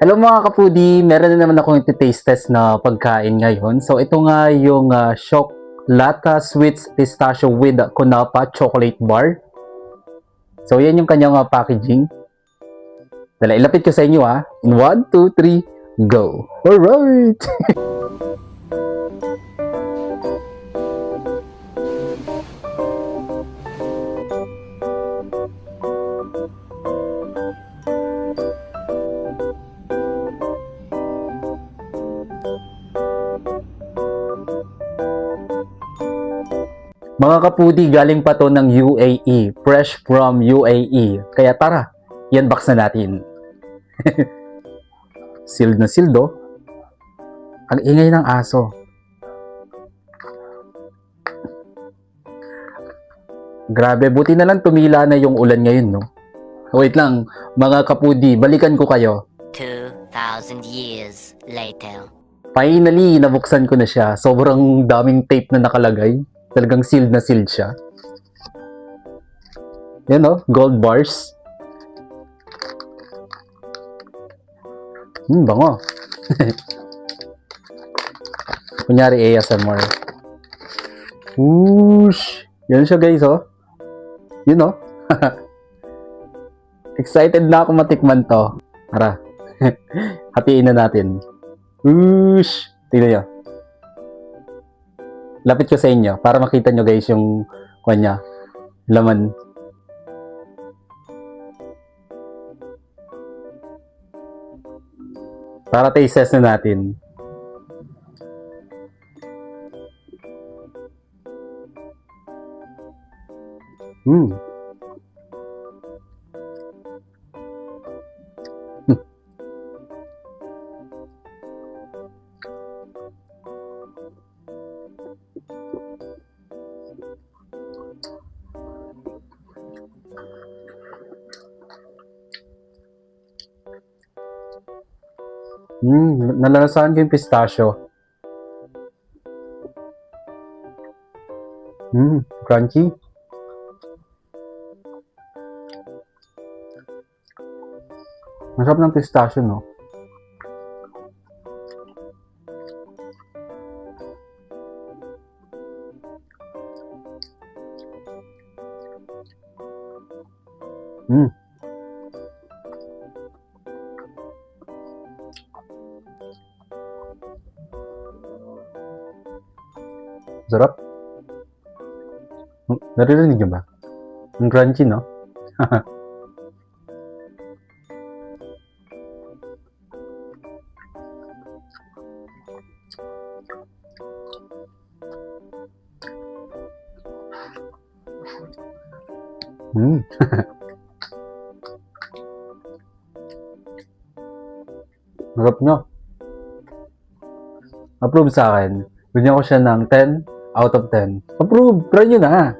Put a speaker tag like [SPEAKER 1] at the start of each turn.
[SPEAKER 1] Hello mga kapudi, meron na naman akong taste test na pagkain ngayon. So ito nga yung Chocolata Sweets Pistachio with Kunapa Chocolate Bar. So yan yung kanyang packaging. Dala, ilapit ko sa inyo ha. In 1, 2, 3, go! Alright! Mga kapudi, galing pa to ng UAE. Fresh from UAE. Kaya tara, yan box na natin. Sealed na sealed oh. Ang ingay ng aso. Grabe, buti na lang tumila na yung ulan ngayon, no? Wait lang, mga kapudi, balikan ko kayo.
[SPEAKER 2] 2,000 years later.
[SPEAKER 1] Finally, nabuksan ko na siya. Sobrang daming tape na nakalagay. Talagang sealed na sealed siya. Yan oh, gold bars. Bango. Kunyari ASMR. Whoosh! Yan siya guys oh. Yun oh. Excited na ako matikman to. Tara. Hatiin na natin. Whoosh! Tignan nyo. Lapit ko sa inyo para makita nyo guys yung kanya. Laman. Para taste test na natin. Nalalasahan ko yung pistachio. Crunchy. Masarap ng pistachio, no? Sarap. Naririnig nyo ba? Ang crunchy, no? Sarap nyo. Approve sa akin. Bigyan ko siya ng 10 out of 10. Approve! Try nyo na!